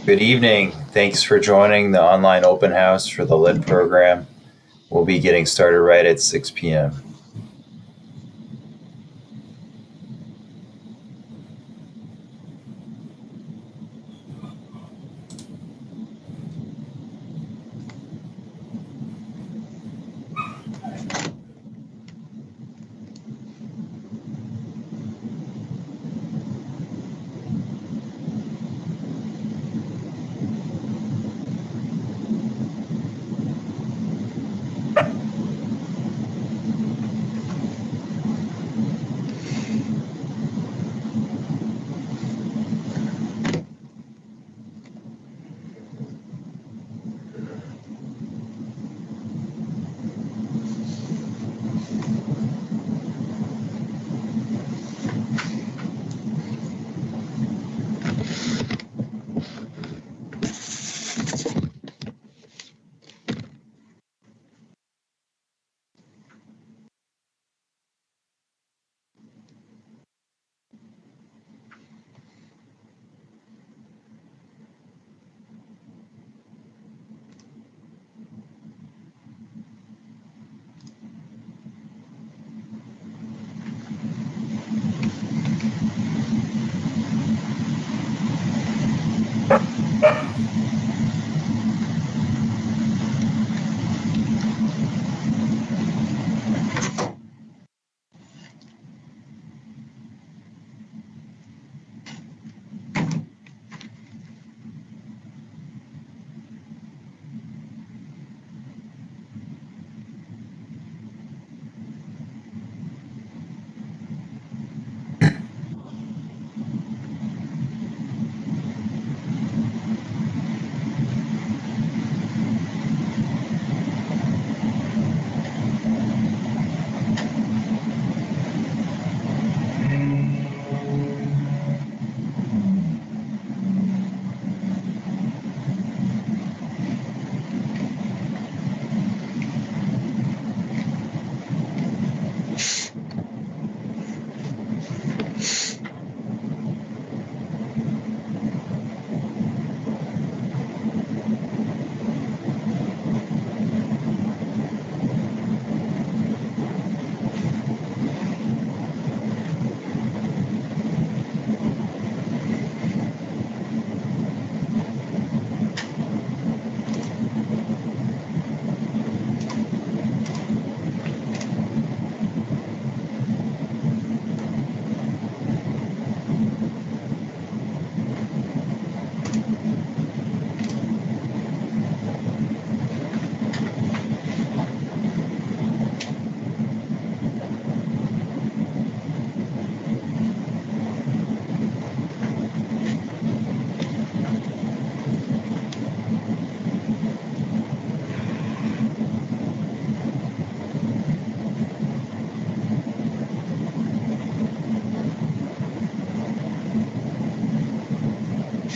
Good evening. Thanks for joining the online open house for the Lit program. We'll be getting started right at 6 p.m.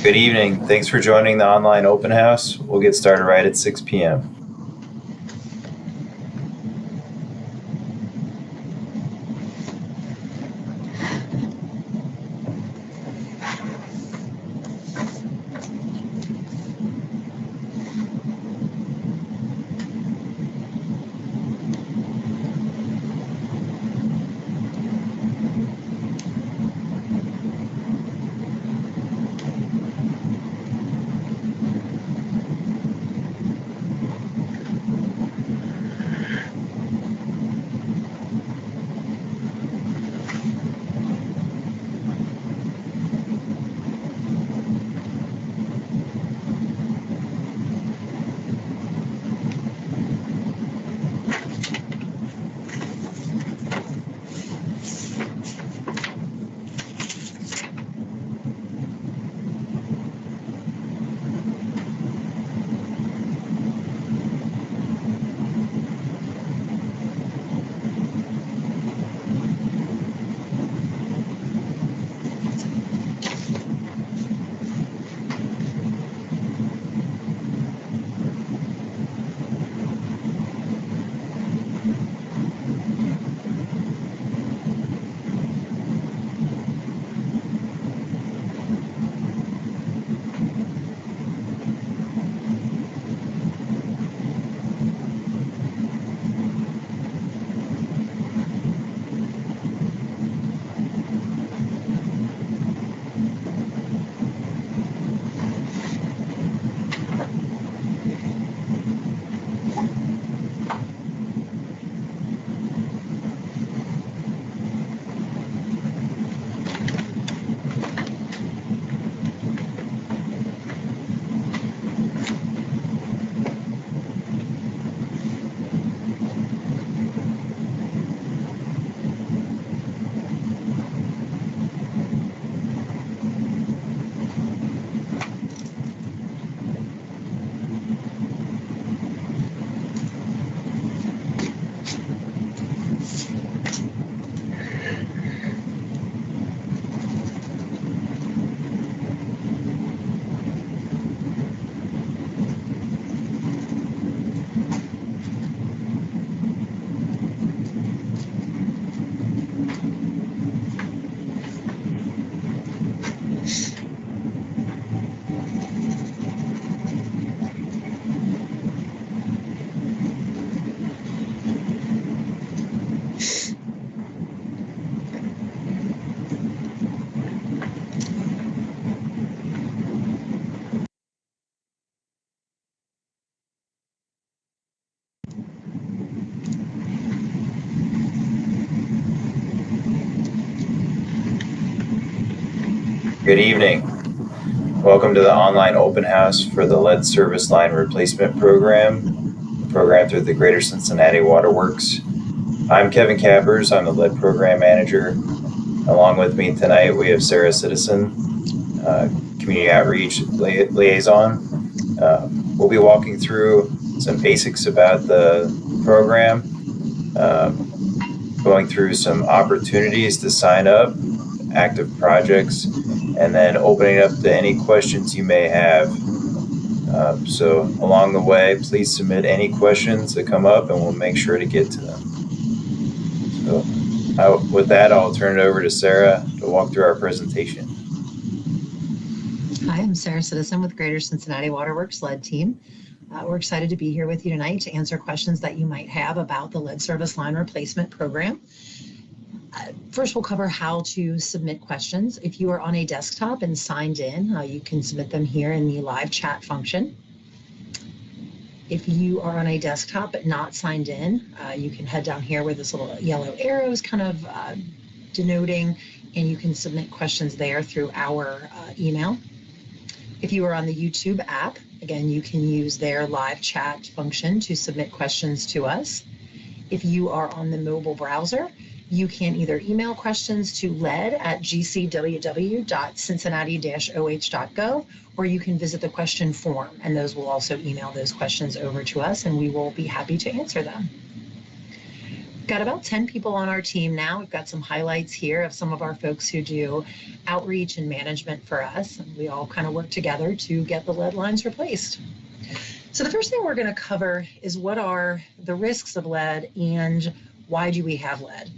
Good evening. Thanks for joining the online open house. We'll get started right at 6 p.m. Good evening. Welcome to the online open house for the lead service line replacement program, through the Greater Cincinnati Waterworks. I'm Kevin Cappers. I'm the lead program manager. Along with me tonight, we have Sarah Citizen, community outreach liaison. We'll be walking through some basics about the program, going through some opportunities to sign up, active projects, and then opening up to any questions you may have. So along the way, please submit any questions that come up and we'll make sure to get to them. So with that, I'll turn it over to Sarah to walk through our presentation. Hi, I'm Sarah Citizen with Greater Cincinnati Waterworks Lead Team. We're excited to be here with you tonight to answer questions that you might have about the lead service line replacement program. First, we'll cover how to submit questions. If you are on a desktop and signed in, you can submit them here in the live chat function. If you are on a desktop but not signed in, you can head down here where this little yellow arrow is kind of denoting, and you can submit questions there through our email. If you are on the YouTube app, again, you can use their live chat function to submit questions to us. If you are on the mobile browser, you can either email questions to lead@gcww.cincinnati-oh.gov, or you can visit the question form, and those will also email those questions over to us, and we will be happy to answer them. We've got about 10 people on our team now. We've got some highlights here of some of our folks who do outreach and management for us, and we all kind of work together to get the lead lines replaced. So the first thing we're going to cover is what are the risks of lead and why do we have lead?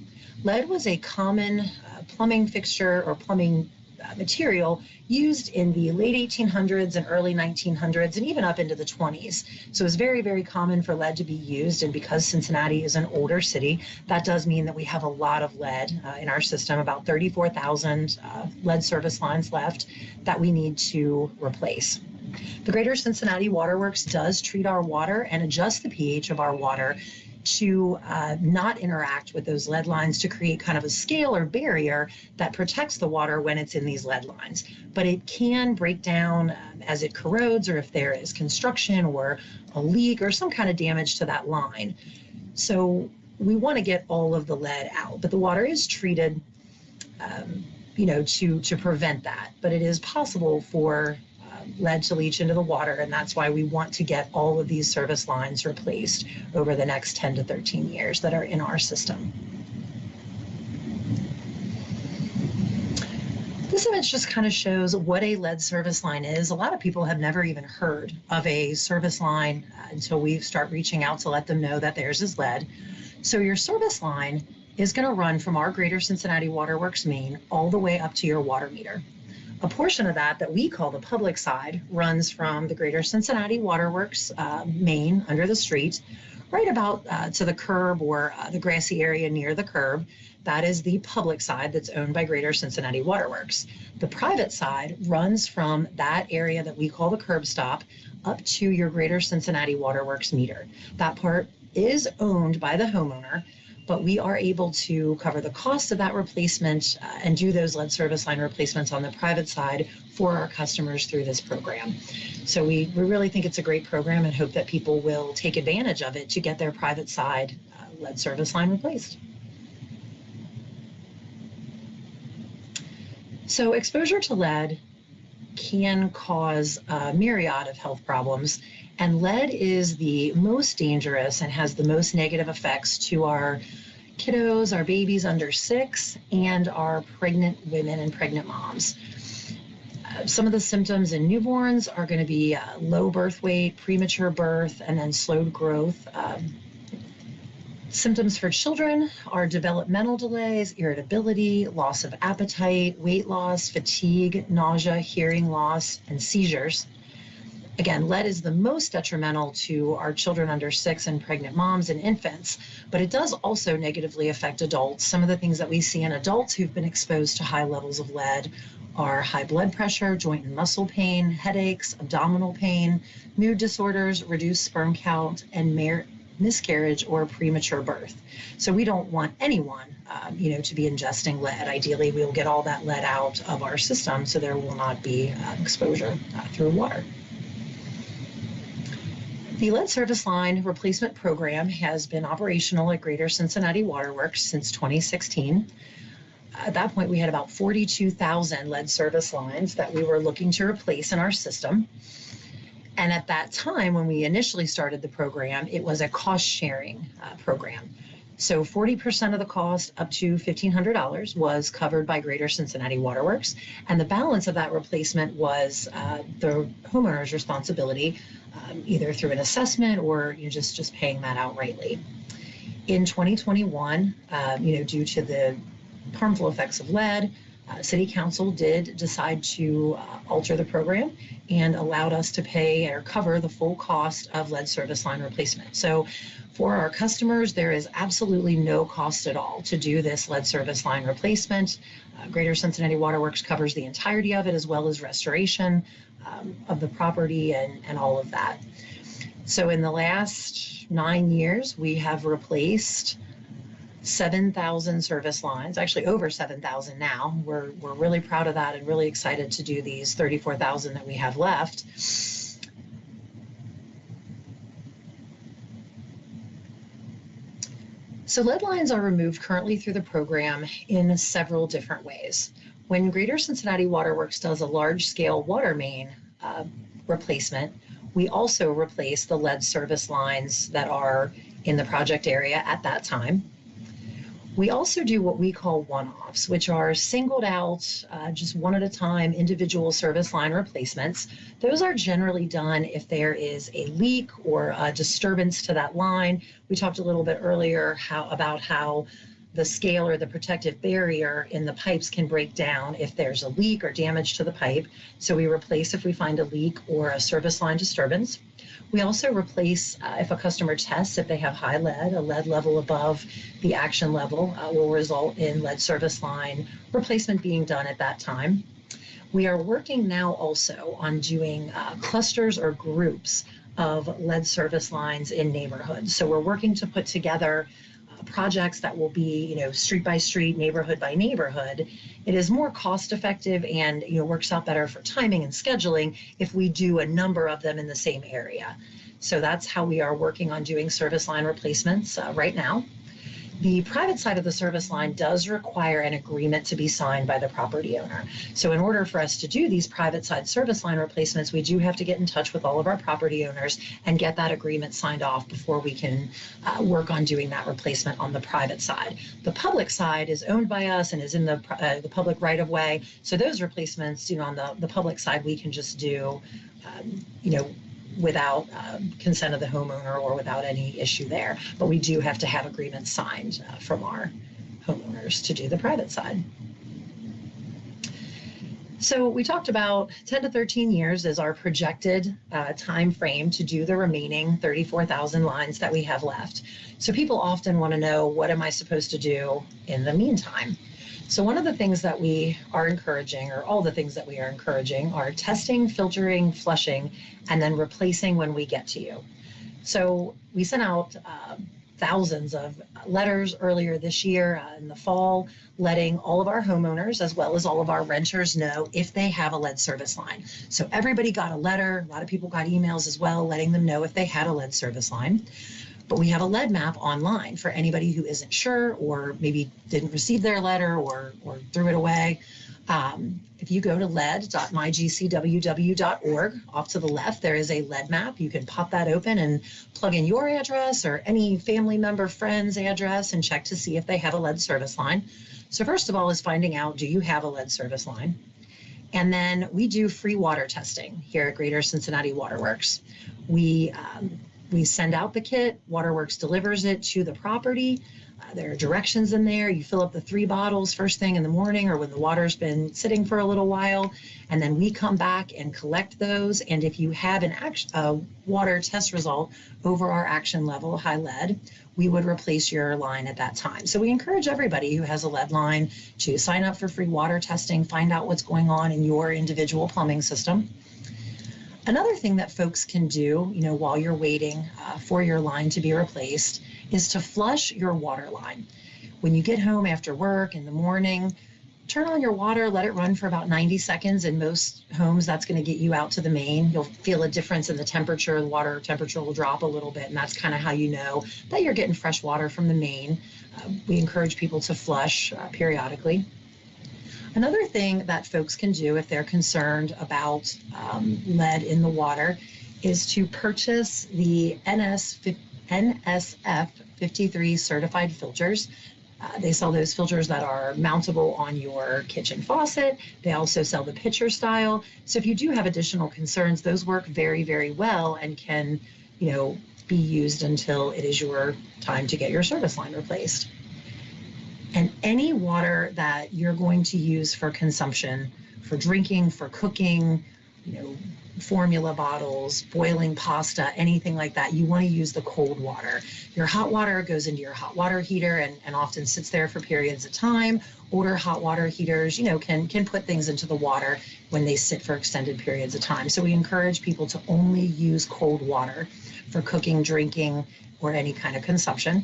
Lead was a common plumbing fixture or plumbing material used in the late 1800s and early 1900s and even up into the 20s. So it's very, very common for lead to be used, and because Cincinnati is an older city, that does mean that we have a lot of lead in our system, about 34,000 lead service lines left that we need to replace. The Greater Cincinnati Waterworks does treat our water and adjust the pH of our water to not interact with those lead lines, to create kind of a scale or barrier that protects the water when it's in these lead lines. But it can break down as it corrodes, or if there is construction or a leak or some kind of damage to that line. So we want to get all of the lead out, but the water is treated to prevent that. But it is possible for lead to leach into the water, and that's why we want to get all of these service lines replaced over the next 10 to 13 years that are in our system. This image just kind of shows what a lead service line is. A lot of people have never even heard of a service line until we start reaching out to let them know that theirs is lead. So your service line is going to run from our Greater Cincinnati Waterworks main all the way up to your water meter. A portion of that we call the public side runs from the Greater Cincinnati Waterworks main under the street, right about to the curb or the grassy area near the curb. That is the public side that's owned by Greater Cincinnati Waterworks. The private side runs from that area that we call the curb stop up to your Greater Cincinnati Waterworks meter. That part is owned by the homeowner, but we are able to cover the cost of that replacement and do those lead service line replacements on the private side for our customers through this program. So we really think it's a great program and hope that people will take advantage of it to get their private side lead service line replaced. So exposure to lead can cause a myriad of health problems, and lead is the most dangerous and has the most negative effects to our kiddos, our babies under 6, and our pregnant women and pregnant moms. Some of the symptoms in newborns are going to be low birth weight, premature birth, and then slowed growth. Symptoms for children are developmental delays, irritability, loss of appetite, weight loss, fatigue, nausea, hearing loss, and seizures. Again, lead is the most detrimental to our children under 6 and pregnant moms and infants, but it does also negatively affect adults. Some of the things that we see in adults who've been exposed to high levels of lead are high blood pressure, joint and muscle pain, headaches, abdominal pain, mood disorders, reduced sperm count, and miscarriage or premature birth. So we don't want anyone, to be ingesting lead. Ideally, we'll get all that lead out of our system so there will not be exposure through water. The lead service line replacement program has been operational at Greater Cincinnati Waterworks since 2016. At that point, we had about 42,000 lead service lines that we were looking to replace in our system. And at that time, when we initially started the program, it was a cost-sharing program. So 40% of the cost, up to $1,500, was covered by Greater Cincinnati Waterworks, and the balance of that replacement was the homeowner's responsibility, either through an assessment or just paying that outrightly. In 2021, due to the harmful effects of lead, City Council did decide to alter the program and allowed us to pay or cover the full cost of lead service line replacement. So for our customers, there is absolutely no cost at all to do this lead service line replacement. Greater Cincinnati Waterworks covers the entirety of it, as well as restoration of the property and all of that. So in the last 9 years, we have replaced 7,000 service lines, actually over 7,000 now. We're really proud of that and really excited to do these 34,000 that we have left. So lead lines are removed currently through the program in several different ways. When Greater Cincinnati Waterworks does a large-scale water main replacement, we also replace the lead service lines that are in the project area at that time. We also do what we call one-offs, which are singled out, just one at a time, individual service line replacements. Those are generally done if there is a leak or a disturbance to that line. We talked a little bit earlier about how the scale or the protective barrier in the pipes can break down if there's a leak or damage to the pipe. So we replace if we find a leak or a service line disturbance. We also replace if a customer tests if they have high lead. A lead level above the action level will result in lead service line replacement being done at that time. We are working now also on doing clusters or groups of lead service lines in neighborhoods. So we're working to put together projects that will be, street by street, neighborhood by neighborhood. It is more cost effective and, works out better for timing and scheduling if we do a number of them in the same area. So that's how we are working on doing service line replacements right now. The private side of the service line does require an agreement to be signed by the property owner. So in order for us to do these private side service line replacements, we do have to get in touch with all of our property owners and get that agreement signed off before we can work on doing that replacement on the private side. The public side is owned by us and is in the public right of way. So those replacements, on the public side, we can just do, without consent of the homeowner or without any issue there. But we do have to have agreements signed from our homeowners to do the private side. So we talked about 10 to 13 years as our projected time frame to do the remaining 34,000 lines that we have left. So people often want to know, what am I supposed to do in the meantime? So one of the things that we are encouraging, or all the things that we are encouraging, are testing, filtering, flushing, and then replacing when we get to you. So we sent out thousands of letters earlier this year in the fall, letting all of our homeowners as well as all of our renters know if they have a lead service line. So everybody got a letter. A lot of people got emails as well, letting them know if they had a lead service line. But we have a lead map online for anybody who isn't sure or maybe didn't receive their letter or threw it away. If you go to lead.mygcww.org, off to the left, there is a lead map. You can pop that open and plug in your address or any family member, friend's address and check to see if they have a lead service line. So first of all is finding out, do you have a lead service line? And then we do free water testing here at Greater Cincinnati Waterworks. We send out the kit, Waterworks delivers it to the property. There are directions in there. You fill up the 3 bottles first thing in the morning or when the water's been sitting for a little while. And then we come back and collect those. And if you have a water test result over our action level, high lead, we would replace your line at that time. So we encourage everybody who has a lead line to sign up for free water testing, find out what's going on in your individual plumbing system. Another thing that folks can do, while you're waiting for your line to be replaced is to flush your water line. When you get home after work in the morning, turn on your water, let it run for about 90 seconds. In most homes, that's going to get you out to the main. You'll feel a difference in the temperature. The water temperature will drop a little bit, and that's kind of how you know that you're getting fresh water from the main. We encourage people to flush periodically. Another thing that folks can do if they're concerned about lead in the water is to purchase the NSF 53 certified filters. They sell those filters that are mountable on your kitchen faucet. They also sell the pitcher style. So if you do have additional concerns, those work very, very well and can, be used until it is your time to get your service line replaced. And any water that you're going to use for consumption, for drinking, for cooking, formula bottles, boiling pasta, anything like that, you want to use the cold water. Your hot water goes into your hot water heater and often sits there for periods of time. Older hot water heaters, can put things into the water when they sit for extended periods of time. So we encourage people to only use cold water for cooking, drinking, or any kind of consumption.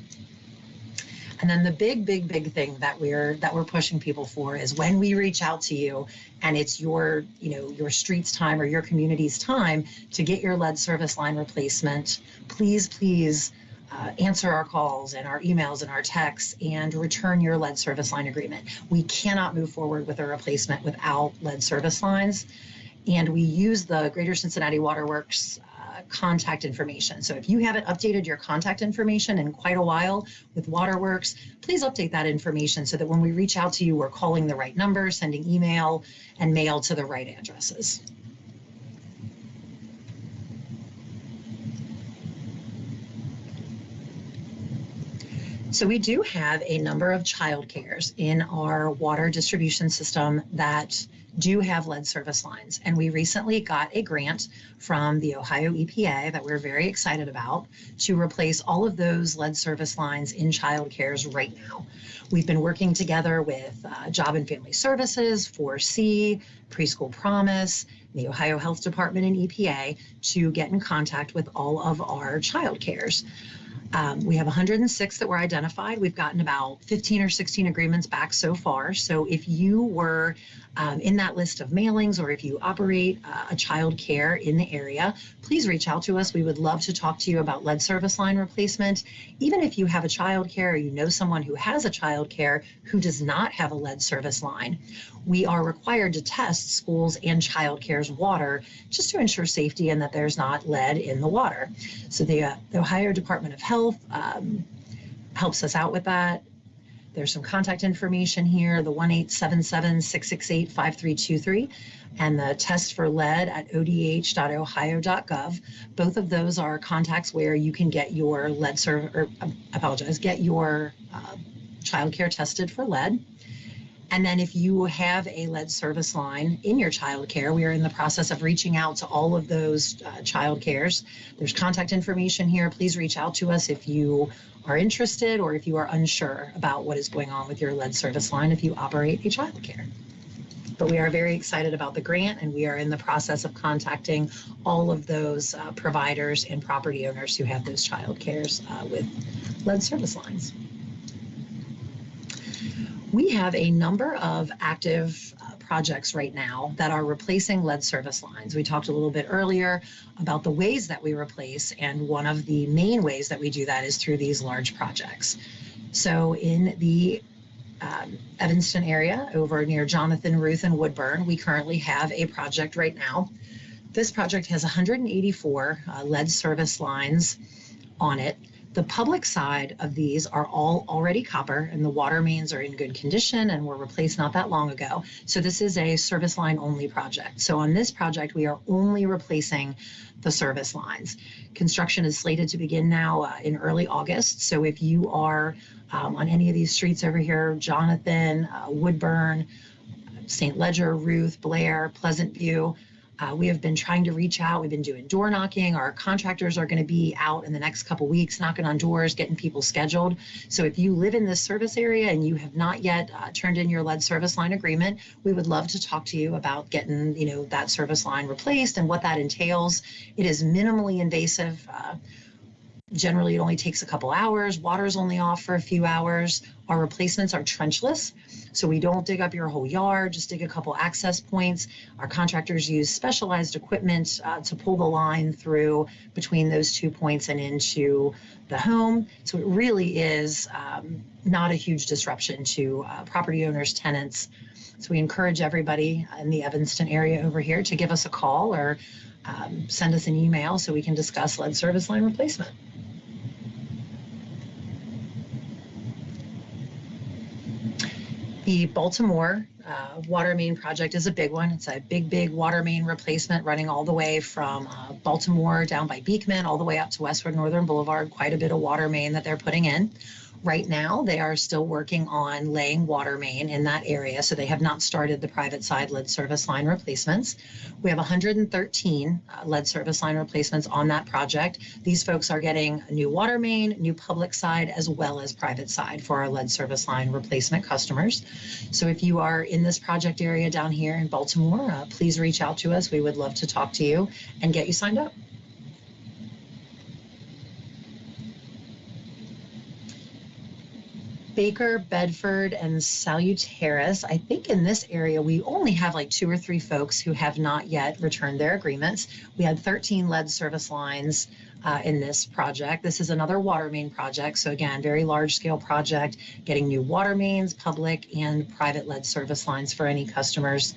And then the big thing that we're pushing people for is when we reach out to you and it's your street's time or your community's time to get your lead service line replacement, please answer our calls and our emails and our texts and return your lead service line agreement. We cannot move forward with a replacement without lead service lines. And we use the Greater Cincinnati Waterworks contact information. So if you haven't updated your contact information in quite a while with Waterworks, please update that information so that when we reach out to you, we're calling the right number, sending email and mail to the right addresses. So we do have a number of child cares in our water distribution system that do have lead service lines. And we recently got a grant from the Ohio EPA that we're very excited about to replace all of those lead service lines in child cares right now. We've been working together with Job and Family Services, 4C, Preschool Promise, the Ohio Health Department and EPA to get in contact with all of our child cares. We have 106 that were identified. We've gotten about 15 or 16 agreements back so far. So if you were in that list of mailings or if you operate a child care in the area, please reach out to us. We would love to talk to you about lead service line replacement. Even if you have a child care or you know someone who has a child care who does not have a lead service line, we are required to test schools and child care's water just to ensure safety and that there's not lead in the water. So the Ohio Department of Health helps us out with that. There's some contact information here, the 1-877-668-5323 and the test for lead at odh.ohio.gov. Both of those are contacts where you can get your get your child care tested for lead. And then if you have a lead service line in your child care, we are in the process of reaching out to all of those child cares. There's contact information here. Please reach out to us if you are interested or if you are unsure about what is going on with your lead service line if you operate a child care. But we are very excited about the grant, and we are in the process of contacting all of those providers and property owners who have those child cares with lead service lines. We have a number of active projects right now that are replacing lead service lines. We talked a little bit earlier about the ways that we replace, and one of the main ways that we do that is through these large projects. So in the Evanston area over near Jonathan, Ruth, and Woodburn, we currently have a project right now. This project has 184 lead service lines on it. The public side of these are all already copper, and the water mains are in good condition and were replaced not that long ago. So this is a service line only project. So on this project, we are only replacing the service lines. Construction is slated to begin now in early August. So if you are on any of these streets over here, Jonathan, Woodburn, St. Ledger, Ruth, Blair, Pleasant View, We have been trying to reach out. We've been doing door knocking. Our contractors are going to be out in the next couple weeks, knocking on doors, getting people scheduled. So if you live in this service area and you have not yet turned in your lead service line agreement, we would love to talk to you about getting, that service line replaced and what that entails. It is minimally invasive. Generally, it only takes a couple hours. Water's only off for a few hours. Our replacements are trenchless, so we don't dig up your whole yard, just dig a couple access points. Our contractors use specialized equipment to pull the line through between those 2 points and into the home. So it really is not a huge disruption to property owners, tenants. So we encourage everybody in the Evanston area over here to give us a call or send us an email so we can discuss lead service line replacement. The Baltimore water main project is a big one. It's a big water main replacement running all the way from Baltimore down by Beekman all the way up to Westward Northern Boulevard. Quite a bit of water main that they're putting in. Right now, they are still working on laying water main in that area, so they have not started the private side lead service line replacements. We have 113 lead service line replacements on that project. These folks are getting new water main, new public side, as well as private side for our lead service line replacement customers. So if you are in this project area down here in Baltimore, please reach out to us. We would love to talk to you and get you signed up. Baker, Bedford, and Salutaris. I think in this area, we only have like 2 or 3 folks who have not yet returned their agreements. We had 13 lead service lines in this project. This is another water main project. So again, very large scale project, getting new water mains, public and private lead service lines for any customers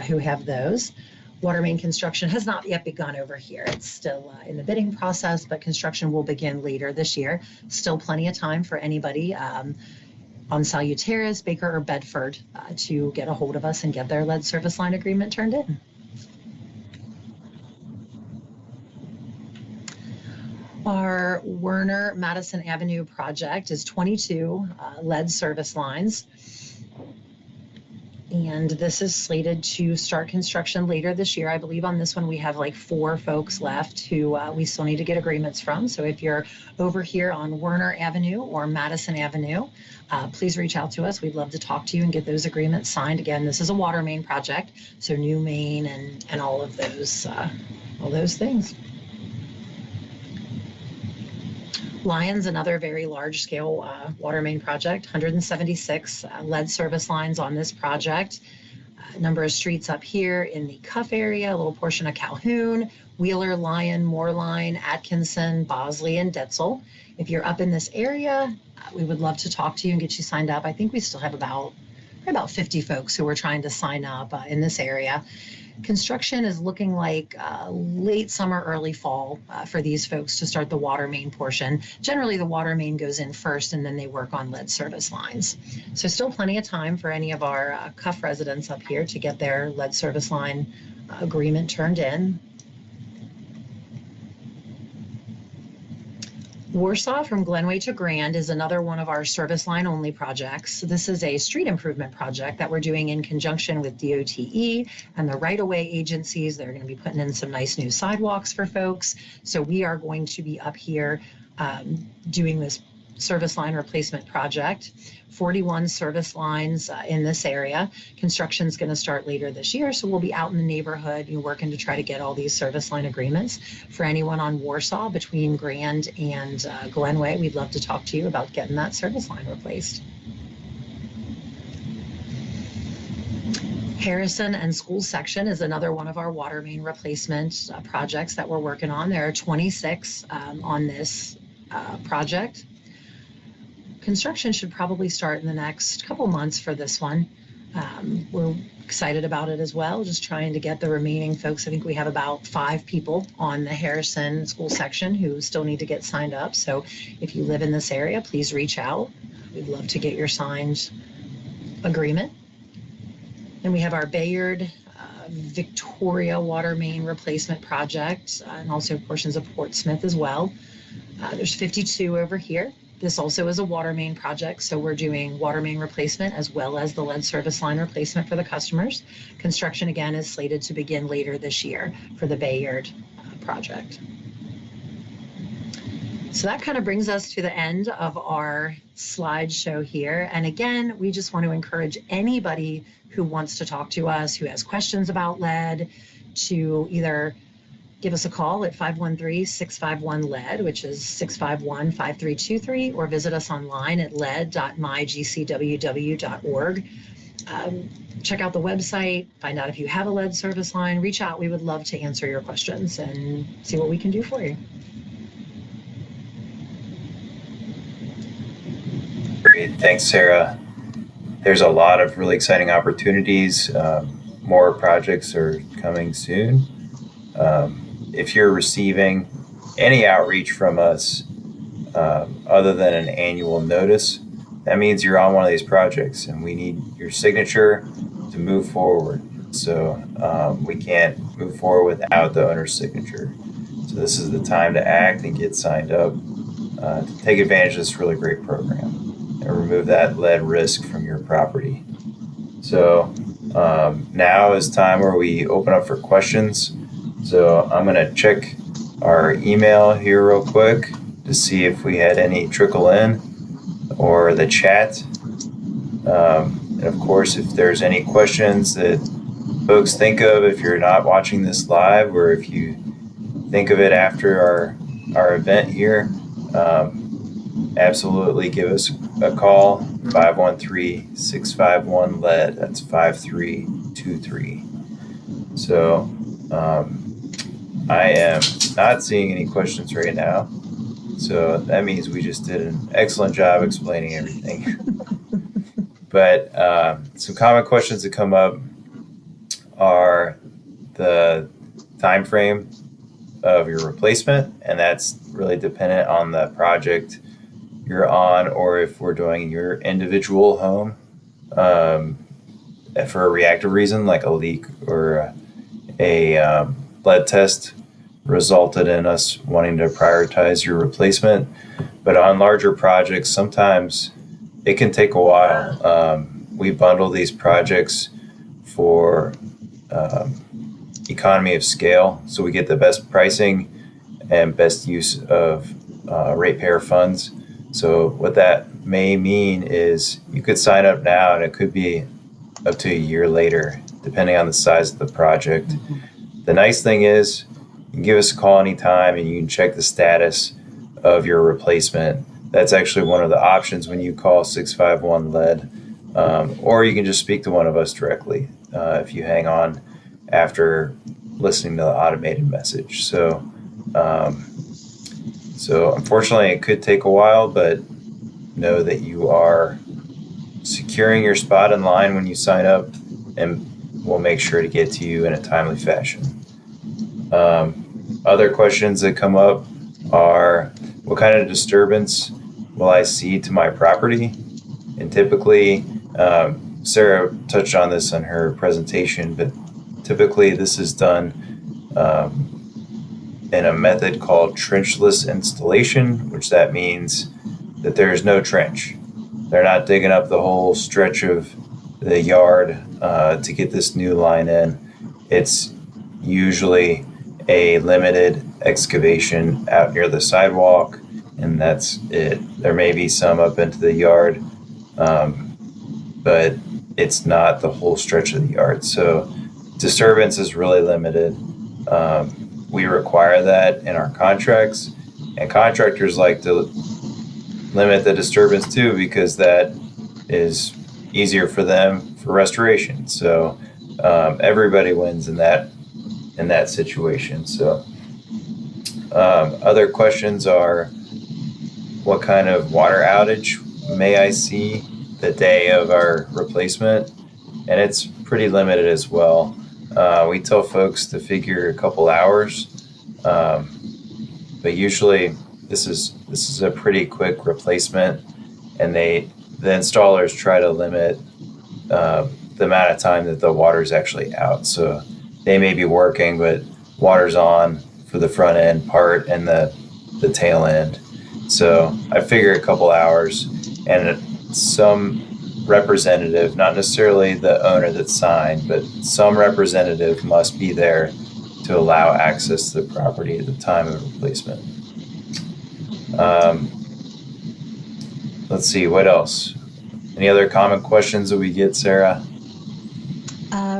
who have those. Water main construction has not yet begun over here. It's still in the bidding process, but construction will begin later this year. Still plenty of time for anybody on Salutaris, Baker, or Bedford to get a hold of us and get their lead service line agreement turned in. Our Werner Madison Avenue project is 22 lead service lines. And this is slated to start construction later this year. I believe on this one we have like 4 folks left who we still need to get agreements from. So if you're over here on Werner Avenue or Madison Avenue, please reach out to us. We'd love to talk to you and get those agreements signed. Again, this is a water main project, so new main and all those things. Lyons, another very large-scale water main project, 176 lead service lines on this project. Number of streets up here in the Cuff area, a little portion of Calhoun, Wheeler, Lyon, Moorline, Atkinson, Bosley, and Detzel. If you're up in this area, we would love to talk to you and get you signed up. I think we still have about 50 folks who are trying to sign up in this area. Construction is looking like late summer, early fall for these folks to start the water main portion. Generally, the water main goes in first and then they work on lead service lines. So still plenty of time for any of our Cuff residents up here to get their lead service line agreement turned in. Warsaw from Glenway to Grand is another one of our service line only projects. This is a street improvement project that we're doing in conjunction with DOTE and the right-of-way agencies. They're going to be putting in some nice new sidewalks for folks. So we are going to be up here doing this service line replacement project. 41 service lines in this area. Construction is going to start later this year, so we'll be out in the neighborhood working to try to get all these service line agreements. For anyone on Warsaw between Grand and Glenway, we'd love to talk to you about getting that service line replaced. Harrison and School Section is another one of our water main replacement projects that we're working on. There are 26 on this project. Construction should probably start in the next couple months for this one. We're excited about it as well, just trying to get the remaining folks. I think we have about 5 people on the Harrison School Section who still need to get signed up. So if you live in this area, please reach out. We'd love to get your signed agreement. And we have our Bayard Victoria water main replacement project and also portions of Portsmouth as well. There's 52 over here. This also is a water main project, so we're doing water main replacement as well as the lead service line replacement for the customers. Construction again is slated to begin later this year for the Bayard project. So that kind of brings us to the end of our slideshow here. And again, we just want to encourage anybody who wants to talk to us, who has questions about lead, to either give us a call at 513-651-LED, which is 651-5323, or visit us online at lead.mygcww.org. Check out the website, find out if you have a lead service line, reach out. We would love to answer your questions and see what we can do for you. Great, thanks, Sarah. There's a lot of really exciting opportunities. More projects are coming soon. If you're receiving any outreach from us other than an annual notice, that means you're on one of these projects and we need your signature to move forward. So we can't move forward without the owner's signature. So this is the time to act and get signed up to take advantage of this really great program and remove that lead risk from your property. So now is time where we open up for questions. So I'm going to check our email here real quick to see if we had any trickle in, or the chat. And of course, if there's any questions that folks think of, if you're not watching this live, or if you think of it after our event here, absolutely give us a call, 513-651-LED. That's 5323. So I am not seeing any questions right now. So that means we just did an excellent job explaining everything. But some common questions that come up are the time frame of your replacement, and that's really dependent on the project you're on, or if we're doing your individual home for a reactive reason, like a leak or a lead test resulted in us wanting to prioritize your replacement. But on larger projects, sometimes it can take a while. We bundle these projects for economy of scale, so we get the best pricing and best use of ratepayer funds. So what that may mean is you could sign up now and it could be up to a year later, depending on the size of the project. Mm-hmm. The nice thing is you can give us a call anytime and you can check the status of your replacement. That's actually one of the options when you call 651-LED, or you can just speak to one of us directly if you hang on after listening to the automated message. So unfortunately, it could take a while, but know that you are securing your spot in line when you sign up, and we'll make sure to get to you in a timely fashion. Other questions that come up are, what kind of disturbance will I see to my property? And typically, Sarah touched on this in her presentation, but typically this is done in a method called trenchless installation, which that means that there is no trench. They're not digging up the whole stretch of the yard to get this new line in. It's usually a limited excavation out near the sidewalk, and that's it. There may be some up into the yard, but it's not the whole stretch of the yard. So disturbance is really limited. We require that in our contracts, and contractors like to limit the disturbance too, because that is easier for them for restoration. So everybody wins in that situation. So other questions are, what kind of water outage may I see the day of our replacement? And it's pretty limited as well. We tell folks to figure a couple hours, but usually this is a pretty quick replacement, and the installers try to limit the amount of time that the water's actually out. So they may be working, but water's on for the front end part and the tail end. So I figure a couple hours, and some representative, not necessarily the owner that signed, but some representative must be there to allow access to the property at the time of replacement. Let's see, what else? Any other common questions that we get, Sarah?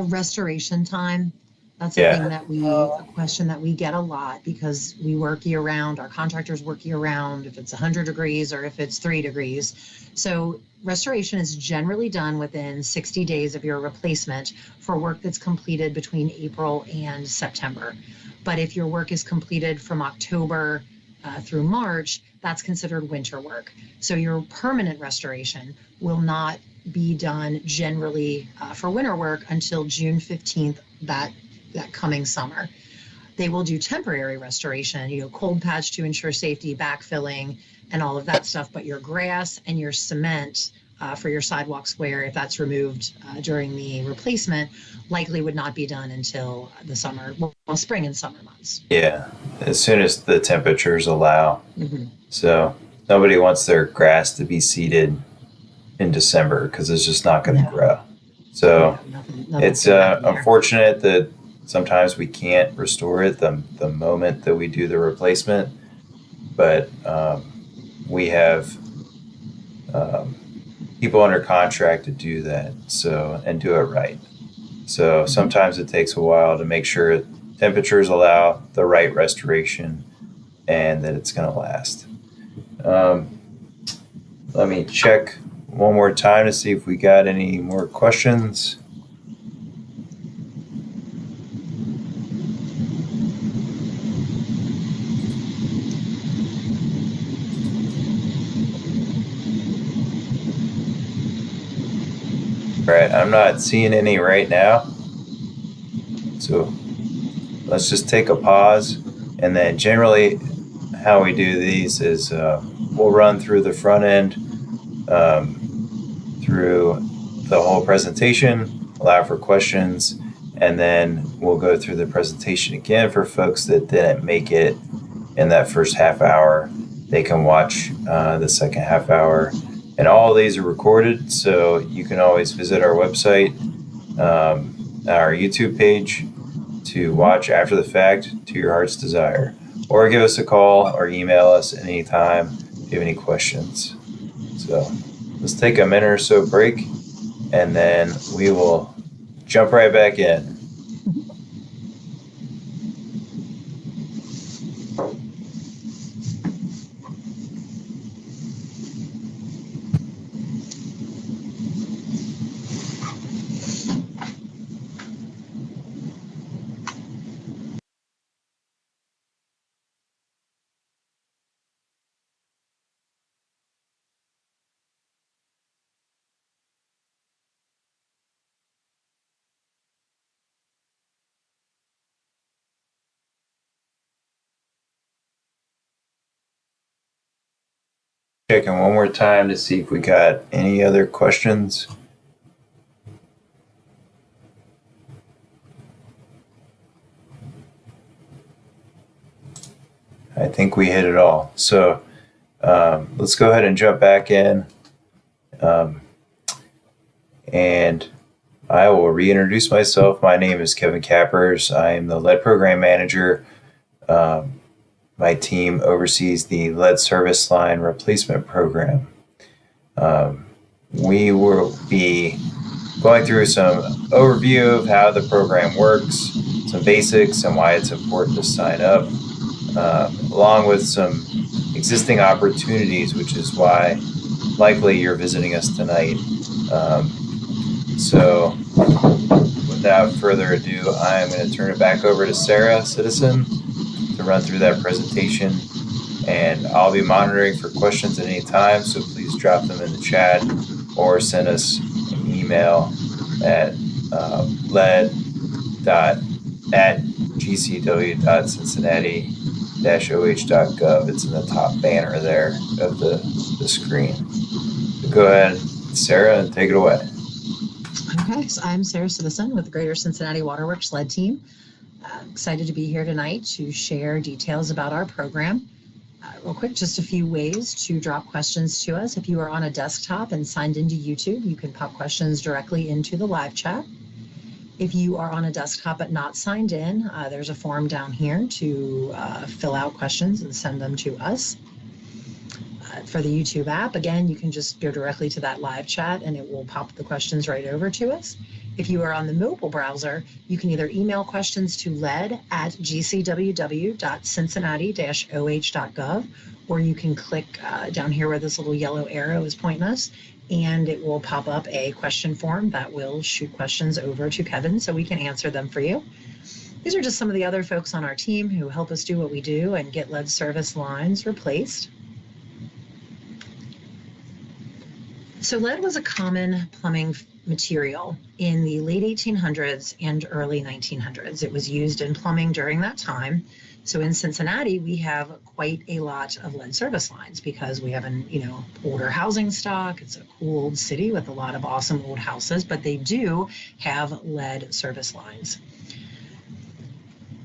Restoration time. That's a thing Yeah. that a question that we get a lot because we work year round. Our contractors work year round, if it's 100 degrees or if it's 3 degrees. So restoration is generally done within 60 days of your replacement for work that's completed between April and September. But if your work is completed from October through March, that's considered winter work. So your permanent restoration will not be done generally for winter work until June 15th that coming summer. They will do temporary restoration, cold patch to ensure safety, backfilling, and all of that stuff. But your grass and your cement for your sidewalk square, if that's removed during the replacement, likely would not be done until the summer, well, spring and summer months. Yeah, as soon as the temperatures allow. Mm-hmm. So nobody wants their grass to be seeded in December because it's just not going to grow. So nothing it's unfortunate that sometimes we can't restore it the moment that we do the replacement, but we have people under contract to do that, so, and do it right. So sometimes it takes a while to make sure temperatures allow the right restoration and that it's going to last. Let me check one more time to see if we got any more questions. All right, I'm not seeing any right now. So let's just take a pause. And then generally how we do these is we'll run through the front end, through the whole presentation, allow for questions, and then we'll go through the presentation again for folks that didn't make it in that first half hour. They can watch the second half hour. And all of these are recorded, so you can always visit our website, our YouTube page, to watch after the fact to your heart's desire. Or give us a call or email us anytime if you have any questions. So let's take a minute or so break, and then we will jump right back in. Checking one more time to see if we got any other questions. I think we hit it all. So let's go ahead and jump back in. And I will reintroduce myself. My name is Kevin Cappers. I am the lead program manager. My team oversees the lead service line replacement program. We will be going through some overview of how the program works, some basics and why it's important to sign up, along with some existing opportunities, which is why likely you're visiting us tonight. So without further ado, I'm going to turn it back over to Sarah Citizen to run through that presentation, and I'll be monitoring for questions at any time, so please drop them in the chat or send us an email at led@gcw.cincinnati-oh.gov. It's in the top banner there of the screen. So go ahead, Sarah, and take it away. Okay, so I'm Sarah Citizen with the Greater Cincinnati Waterworks lead team. Excited to be here tonight to share details about our program. Real quick, just a few ways to drop questions to us. If you are on a desktop and signed into YouTube, you can pop questions directly into the live chat. If you are on a desktop but not signed in, there's a form down here to fill out questions and send them to us. For the YouTube app, again, you can just go directly to that live chat and it will pop the questions right over to us. If you are on the mobile browser, you can either email questions to lead@gcww.cincinnati-oh.gov, or you can click down here where this little yellow arrow is pointing us, and it will pop up a question form that will shoot questions over to Kevin so we can answer them for you. These are just some of the other folks on our team who help us do what we do and get lead service lines replaced. So lead was a common plumbing material in the late 1800s and early 1900s. It was used in plumbing during that time. So in Cincinnati, we have quite a lot of lead service lines because we have an older housing stock. It's a cool old city with a lot of awesome old houses, but they do have lead service lines.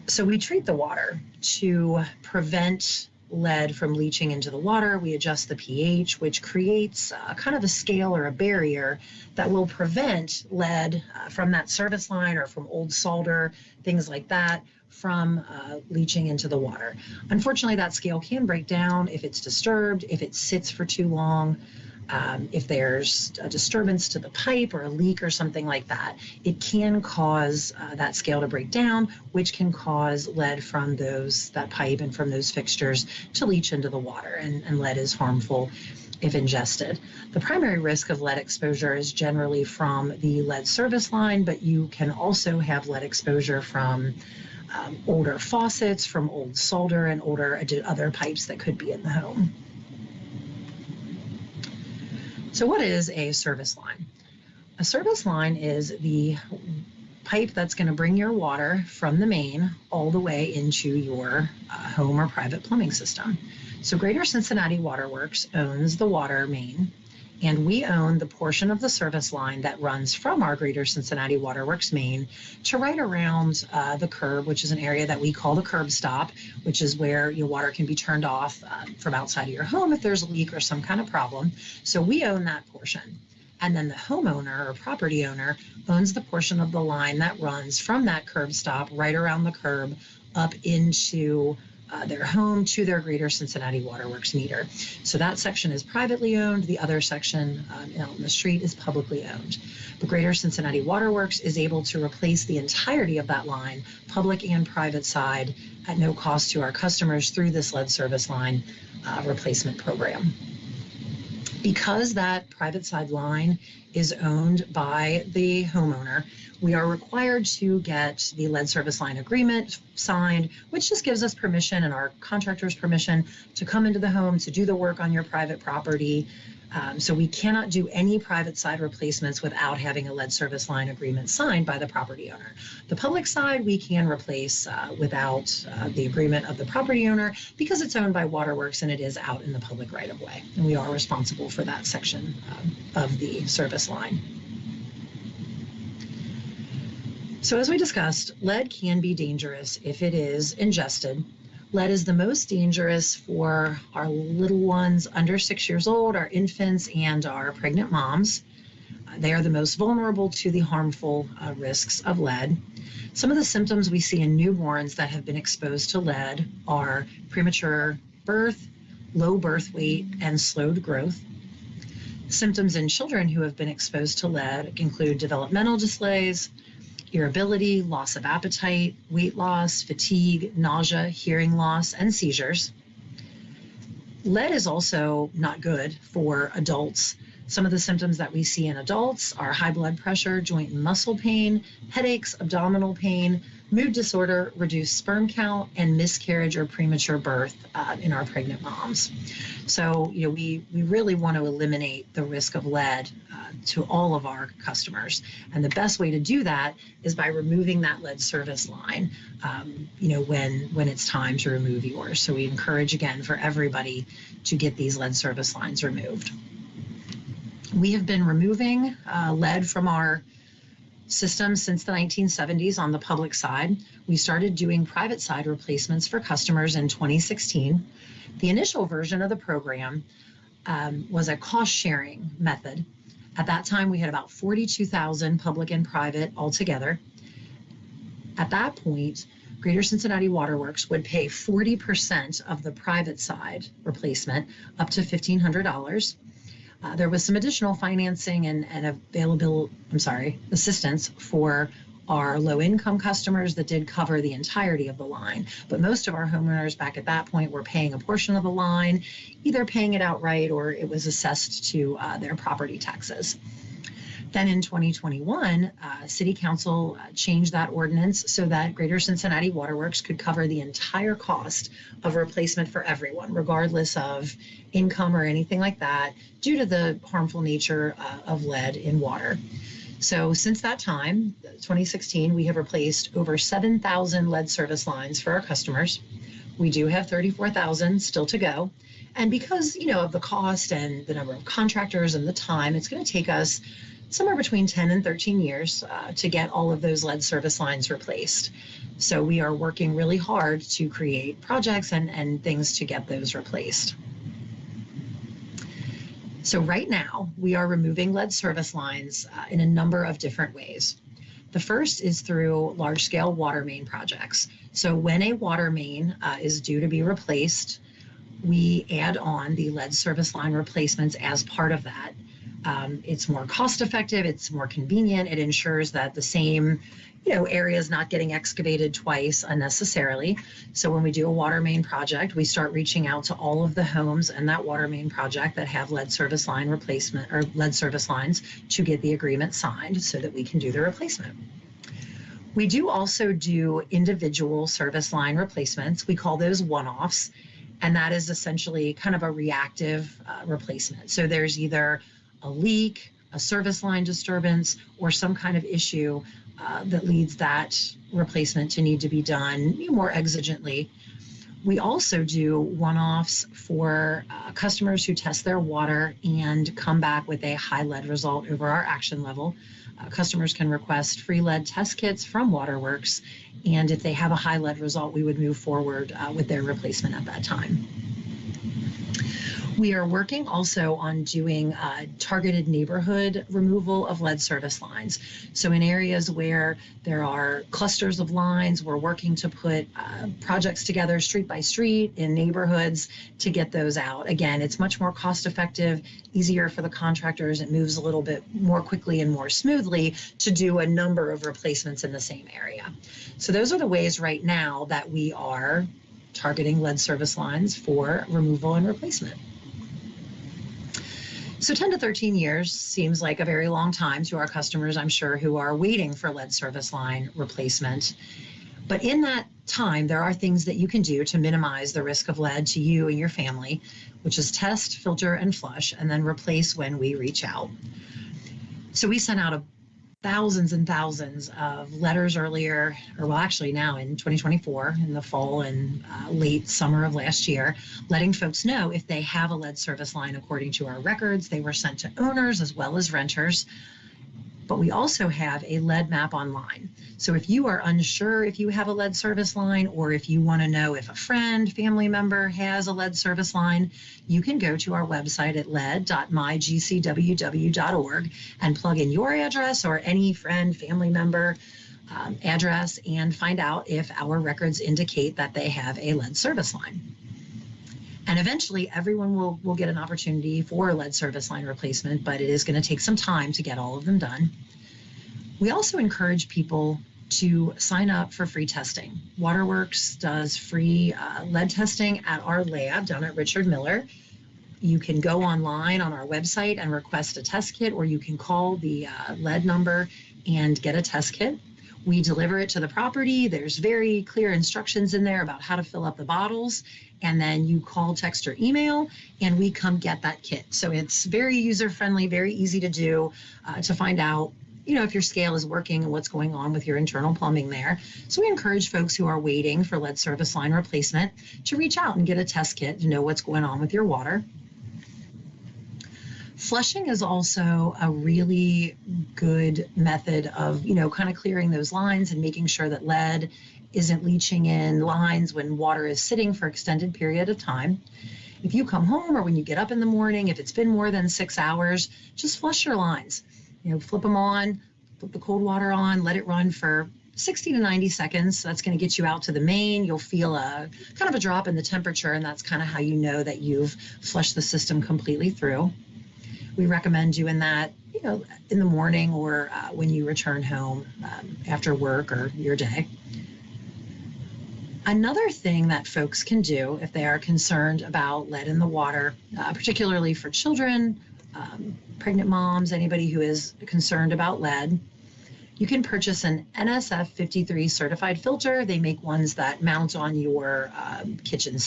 So we treat the water to prevent lead from leaching into the water. We adjust the pH, which creates kind of a scale or a barrier that will prevent lead from that service line or from old solder, things like that, from leaching into the water. Unfortunately, that scale can break down if it's disturbed, if it sits for too long, if there's a disturbance to the pipe or a leak or something like that. It can cause that scale to break down, which can cause lead from that pipe and from those fixtures to leach into the water, and lead is harmful if ingested. The primary risk of lead exposure is generally from the lead service line, but you can also have lead exposure from older faucets, from old solder, and other pipes that could be in the home. So what is a service line? A service line is the pipe that's going to bring your water from the main all the way into your home or private plumbing system. So Greater Cincinnati Waterworks owns the water main, and we own the portion of the service line that runs from our Greater Cincinnati Waterworks main to right around the curb, which is an area that we call the curb stop, which is where your water can be turned off from outside of your home if there's a leak or some kind of problem. So we own that portion. And then the homeowner or property owner owns the portion of the line that runs from that curb stop right around the curb up into their home to their Greater Cincinnati Waterworks meter. So that section is privately owned. The other section out in the street is publicly owned. But Greater Cincinnati Waterworks is able to replace the entirety of that line, public and private side, at no cost to our customers through this lead service line replacement program. Because that private side line is owned by the homeowner, we are required to get the lead service line agreement signed, which just gives us permission and our contractors permission to come into the home to do the work on your private property. So we cannot do any private side replacements without having a lead service line agreement signed by the property owner. The public side we can replace without the agreement of the property owner because it's owned by Waterworks and it is out in the public right of way. And we are responsible for that section of the service line. So as we discussed, lead can be dangerous if it is ingested. Lead is the most dangerous for our little ones under 6 years old, our infants, and our pregnant moms. They are the most vulnerable to the harmful risks of lead. Some of the symptoms we see in newborns that have been exposed to lead are premature birth, low birth weight, and slowed growth. Symptoms in children who have been exposed to lead include developmental delays, irritability, loss of appetite, weight loss, fatigue, nausea, hearing loss, and seizures. Lead is also not good for adults. Some of the symptoms that we see in adults are high blood pressure, joint and muscle pain, headaches, abdominal pain, mood disorder, reduced sperm count, and miscarriage or premature birth in our pregnant moms. So, we really want to eliminate the risk of lead to all of our customers. And the best way to do that is by removing that lead service line, when it's time to remove yours. So we encourage, again, for everybody to get these lead service lines removed. We have been removing lead from our systems since the 1970s on the public side. We started doing private side replacements for customers in 2016. The initial version of the program was a cost sharing method. At that time, we had about 42,000 public and private altogether. At that point, Greater Cincinnati Waterworks would pay 40% of the private side replacement, up to $1,500. There was some additional financing and assistance for our low-income customers that did cover the entirety of the line. But most of our homeowners back at that point were paying a portion of the line, either paying it outright or it was assessed to their property taxes. Then in 2021, City Council changed that ordinance so that Greater Cincinnati Waterworks could cover the entire cost of replacement for everyone, regardless of income or anything like that, due to the harmful nature of lead in water. So since that time, 2016, we have replaced over 7,000 lead service lines for our customers. We do have 34,000 still to go. And because, of the cost and the number of contractors and the time, it's going to take us somewhere between 10 and 13 years to get all of those lead service lines replaced. So we are working really hard to create projects and things to get those replaced. So right now, we are removing lead service lines in a number of different ways. The first is through large-scale water main projects. So when a water main is due to be replaced, we add on the lead service line replacements as part of that. It's more cost effective, it's more convenient, it ensures that the same area is not getting excavated twice unnecessarily. So when we do a water main project, we start reaching out to all of the homes in that water main project that have lead service line replacement or lead service lines to get the agreement signed so that we can do the replacement. We do also do individual service line replacements. We call those one-offs, and that is essentially kind of a reactive replacement. So there's either a leak, a service line disturbance, or some kind of issue that leads that replacement to need to be done more exigently. We also do one-offs for customers who test their water and come back with a high lead result over our action level. Customers can request free lead test kits from Waterworks, and if they have a high lead result, we would move forward with their replacement at that time. We are working also on doing targeted neighborhood removal of lead service lines. So in areas where there are clusters of lines, we're working to put projects together street by street in neighborhoods to get those out. Again, it's much more cost effective, easier for the contractors. It moves a little bit more quickly and more smoothly to do a number of replacements in the same area. So those are the ways right now that we are targeting lead service lines for removal and replacement. So 10 to 13 years seems like a very long time to our customers, I'm sure, who are waiting for lead service line replacement. But in that time, there are things that you can do to minimize the risk of lead to you and your family, which is test, filter, and flush, and then replace when we reach out. So we sent out thousands and thousands of letters earlier, or well, actually now in 2024, in the fall and late summer of last year, letting folks know if they have a lead service line according to our records. They were sent to owners as well as renters. But we also have a lead map online. So if you are unsure if you have a lead service line, or if you want to know if a friend, family member has a lead service line, you can go to our website at lead.mygcww.org and plug in your address or any friend, family member address and find out if our records indicate that they have a lead service line. And eventually everyone will get an opportunity for a lead service line replacement, but it is going to take some time to get all of them done. We also encourage people to sign up for free testing. Waterworks does free lead testing at our lab down at Richard Miller. You can go online on our website and request a test kit, or you can call the lead number and get a test kit. We deliver it to the property. There's very clear instructions in there about how to fill up the bottles. And then you call, text, or email, and we come get that kit. So it's very user-friendly, very easy to do to find out, if your scale is working and what's going on with your internal plumbing there. So we encourage folks who are waiting for lead service line replacement to reach out and get a test kit to know what's going on with your water. Flushing is also a really good method of, kind of clearing those lines and making sure that lead isn't leaching in lines when water is sitting for extended period of time. If you come home or when you get up in the morning, if it's been more than 6 hours, just flush your lines. Flip them on, put the cold water on, let it run for 60 to 90 seconds. That's going to get you out to the main. You'll feel a kind of a drop in the temperature, and that's kind of how you know that you've flushed the system completely through. We recommend doing that, in the morning or when you return home after work or your day. Another thing that folks can do if they are concerned about lead in the water, particularly for children, pregnant moms, anybody who is concerned about lead, you can purchase an NSF 53 certified filter. They make ones that mount on your kitchen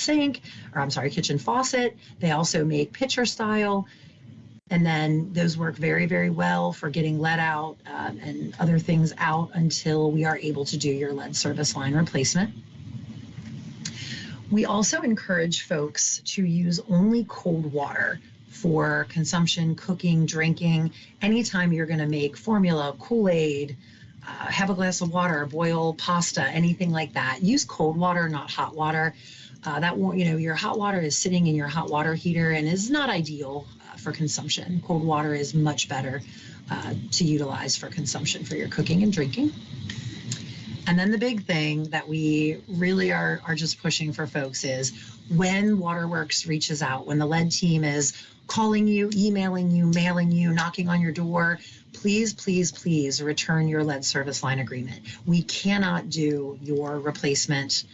faucet. They also make pitcher style. And then those work very, very well for getting lead out and other things out until we are able to do your lead service line replacement. We also encourage folks to use only cold water for consumption, cooking, drinking. Anytime you're going to make formula, Kool-Aid, have a glass of water, boil pasta, anything like that, use cold water, not hot water. That won't, your hot water is sitting in your hot water heater and is not ideal for consumption. Cold water is much better to utilize for consumption for your cooking and drinking. And then the big thing that we really are just pushing for folks is when Waterworks reaches out, when the lead team is calling you, emailing you, mailing you, knocking on your door, please, please, please return your lead service line agreement. We cannot do your replacement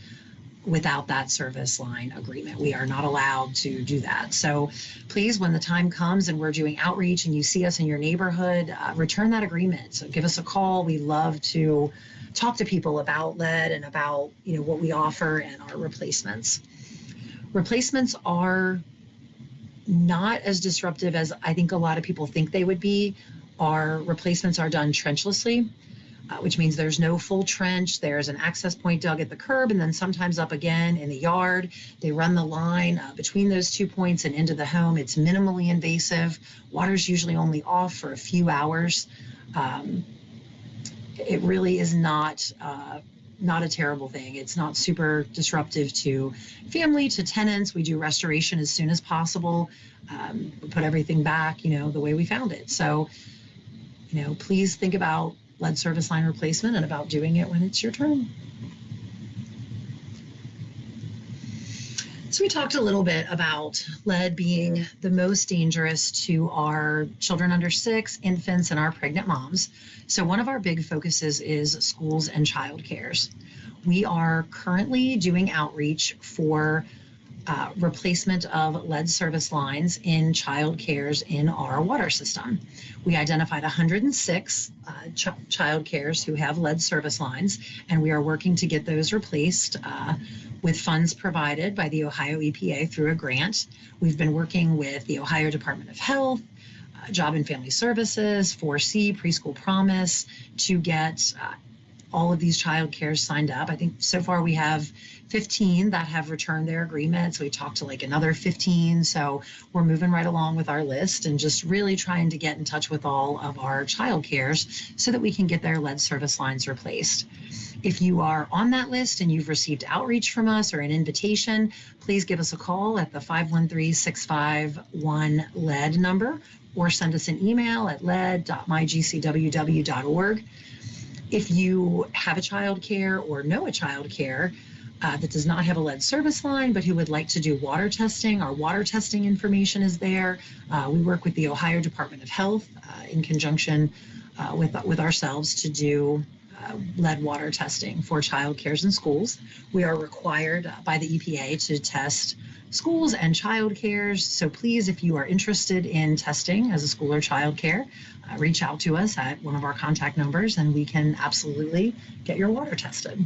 without that service line agreement. We are not allowed to do that. So please, when the time comes and we're doing outreach and you see us in your neighborhood, return that agreement. So give us a call. We love to talk to people about lead and about what we offer and our replacements. Replacements are not as disruptive as I think a lot of people think they would be. Our replacements are done trenchlessly, which means there's no full trench. There's an access point dug at the curb and then sometimes up again in the yard. They run the line between those 2 points and into the home. It's minimally invasive. Water's usually only off for a few hours. It really is not a terrible thing. It's not super disruptive to family, to tenants. We do restoration as soon as possible. We put everything back, the way we found it. So, please think about lead service line replacement and about doing it when it's your turn. So we talked a little bit about lead being the most dangerous to our children under 6, infants, and our pregnant moms. So one of our big focuses is schools and child cares. We are currently doing outreach for replacement of lead service lines in child cares in our water system. We identified 106 child cares who have lead service lines, and we are working to get those replaced with funds provided by the Ohio EPA through a grant. We've been working with the Ohio Department of Health, Job and Family Services, 4C, Preschool Promise, to get all of these child cares signed up. I think so far we have 15 that have returned their agreements. We talked to another 15. So we're moving right along with our list and just really trying to get in touch with all of our child cares so that we can get their lead service lines replaced. If you are on that list and you've received outreach from us or an invitation, please give us a call at the 513-651-LED number or send us an email at lead.mygcww.org. If you have a child care or know a child care that does not have a lead service line, but who would like to do water testing, our water testing information is there. We work with the Ohio Department of Health in conjunction with ourselves to do lead water testing for child cares in schools. We are required by the EPA to test schools and child cares. So please, if you are interested in testing as a school or child care, reach out to us at one of our contact numbers and we can absolutely get your water tested.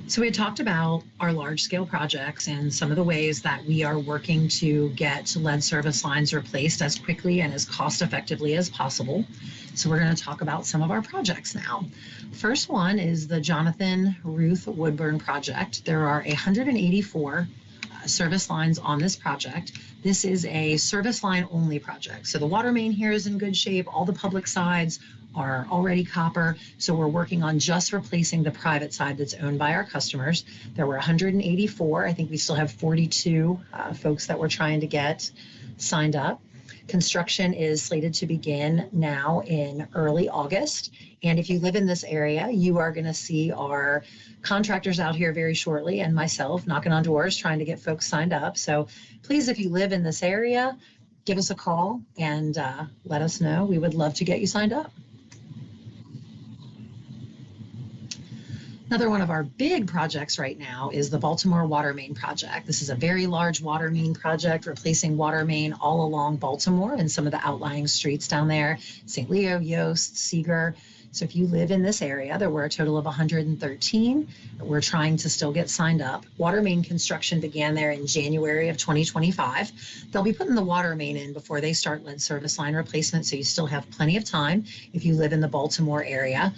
So we had talked about our large-scale projects and some of the ways that we are working to get lead service lines replaced as quickly and as cost-effectively as possible. So we're going to talk about some of our projects now. First one is the Jonathan Ruth Woodburn project. There are 184 service lines on this project. This is a service line only project. So the water main here is in good shape. All the public sides are already copper. So we're working on just replacing the private side that's owned by our customers. There were 184. I think we still have 42 folks that we're trying to get signed up. Construction is slated to begin now in early August. And if you live in this area, you are going to see our contractors out here very shortly and myself knocking on doors trying to get folks signed up. So please, if you live in this area, give us a call and let us know. We would love to get you signed up. Another one of our big projects right now is the Baltimore water main project. This is a very large water main project, replacing water main all along Baltimore and some of the outlying streets down there, St. Leo, Yost, Seeger. So if you live in this area, there were a total of 113. We're trying to still get signed up. Water main construction began there in January of 2025. They'll be putting the water main in before they start lead service line replacement, so you still have plenty of time if you live in the Baltimore area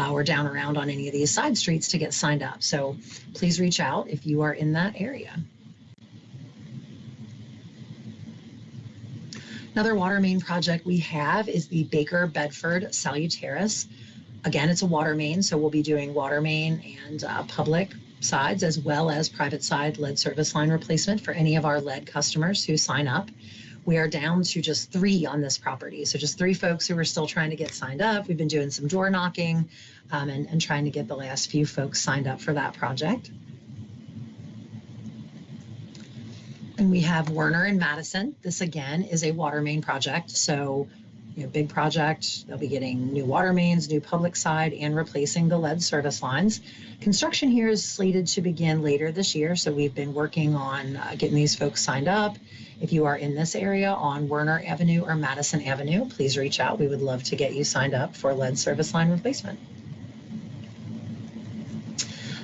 or down around on any of these side streets to get signed up. So please reach out if you are in that area. Another water main project we have is the Baker Bedford Salutaris. Again, it's a water main, so we'll be doing water main and public sides as well as private side lead service line replacement for any of our lead customers who sign up. We are down to just 3 on this property. So just 3 folks who are still trying to get signed up. We've been doing some door knocking and trying to get the last few folks signed up for that project. And we have Werner and Madison. This again is a water main project. So, big project. They'll be getting new water mains, new public side, and replacing the lead service lines. Construction here is slated to begin later this year. So we've been working on getting these folks signed up. If you are in this area on Werner Avenue or Madison Avenue, please reach out. We would love to get you signed up for lead service line replacement.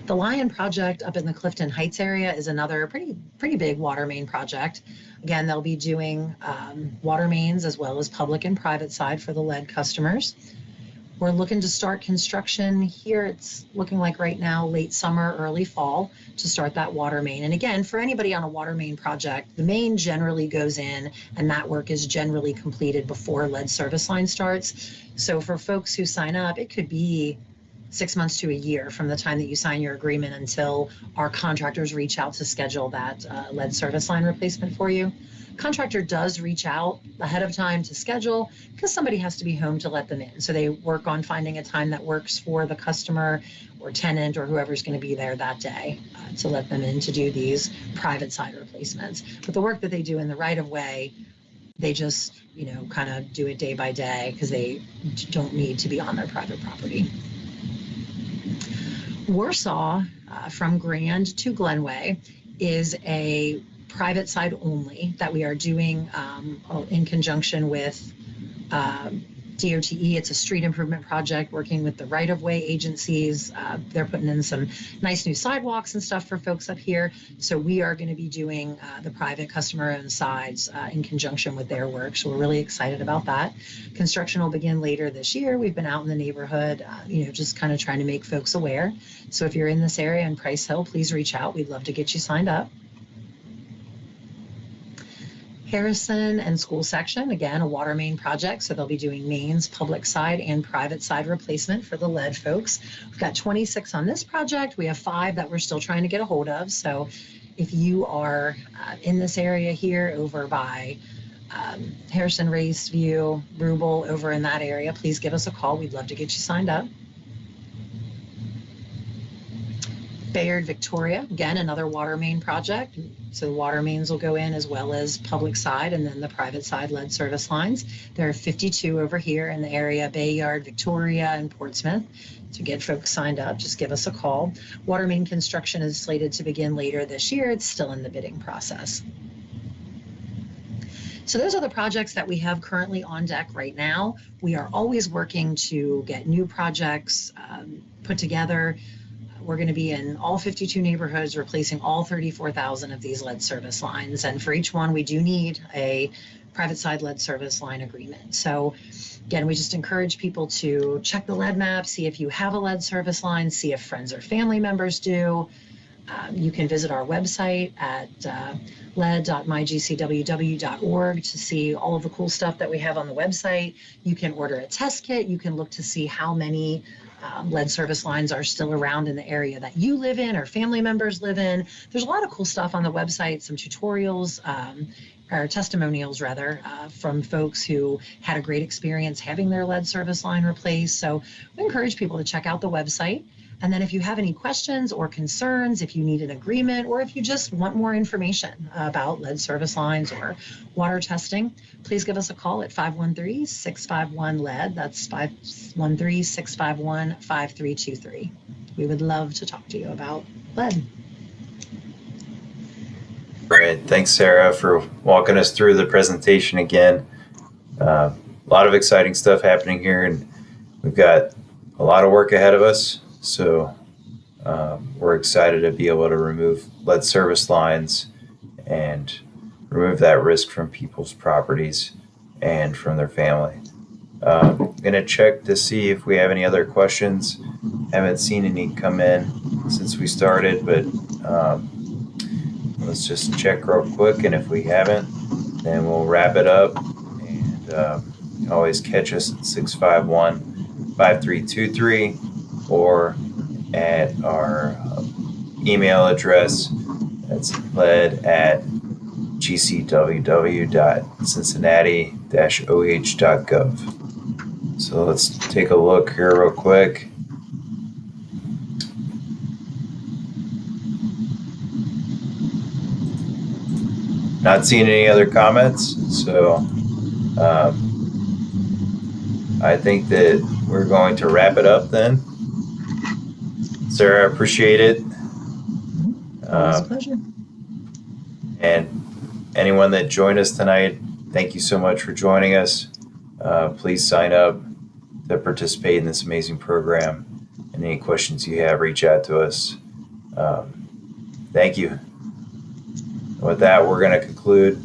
The Lion project up in the Clifton Heights area is another pretty big water main project. Again, they'll be doing water mains as well as public and private side for the lead customers. We're looking to start construction here. It's looking like right now, late summer, early fall to start that water main. And again, for anybody on a water main project, the main generally goes in and that work is generally completed before lead service line starts. So for folks who sign up, it could be 6 months to a year from the time that you sign your agreement until our contractors reach out to schedule that lead service line replacement for you. Contractor does reach out ahead of time to schedule because somebody has to be home to let them in. So they work on finding a time that works for the customer or tenant or whoever's going to be there that day to let them in to do these private side replacements. But the work that they do in the right of way, they just, kind of do it day by day because they don't need to be on their private property. Warsaw from Grand to Glenway is a private side only that we are doing in conjunction with DOTE. It's a street improvement project working with the right-of-way agencies. They're putting in some nice new sidewalks and stuff for folks up here. So we are going to be doing the private customer-owned sides in conjunction with their work. So we're really excited about that. Construction will begin later this year. We've been out in the neighborhood, just kind of trying to make folks aware. So if you're in this area in Price Hill, please reach out. We'd love to get you signed up. Harrison and school section, again, a water main project. So they'll be doing mains, public side and private side replacement for the lead folks. We've got 26 on this project. We have 5 that we're still trying to get a hold of. So if you are in this area here over by Harrison, Race View, Rubel, over in that area, please give us a call. We'd love to get you signed up. Bayard, Victoria, again, another water main project. So the water mains will go in as well as public side and then the private side lead service lines. There are 52 over here in the area, Bayard, Victoria, and Portsmouth. To get folks signed up, just give us a call. Water main construction is slated to begin later this year. It's still in the bidding process. So those are the projects that we have currently on deck right now. We are always working to get new projects put together. We're going to be in all 52 neighborhoods, replacing all 34,000 of these lead service lines. And for each one, we do need a private side lead service line agreement. So again, we just encourage people to check the lead map, see if you have a lead service line, see if friends or family members do. You can visit our website at lead.mygcww.org to see all of the cool stuff that we have on the website. You can order a test kit. You can look to see how many lead service lines are still around in the area that you live in or family members live in. There's a lot of cool stuff on the website, some tutorials, or testimonials rather, from folks who had a great experience having their lead service line replaced. So we encourage people to check out the website. And then if you have any questions or concerns, if you need an agreement, or if you just want more information about lead service lines or water testing, please give us a call at 513-651-LEAD. That's 513-651-5323. We would love to talk to you about lead. Great. Thanks, Sarah, for walking us through the presentation again. A lot of exciting stuff happening here, and we've got a lot of work ahead of us. So we're excited to be able to remove lead service lines and remove that risk from people's properties and from their family. I'm going to check to see if we have any other questions. Haven't seen any come in since we started, but let's just check real quick. And if we haven't, then we'll wrap it up. And you can always catch us at 651-5323 or at our email address. That's lead@gcww.cincinnati-oh.gov. So let's take a look here real quick. Not seeing any other comments, so I think that we're going to wrap it up then. Sarah, I appreciate it. Always a pleasure. And anyone that joined us tonight, thank you so much for joining us. Please sign up to participate in this amazing program. And any questions you have, reach out to us. Thank you. With that, we're going to conclude.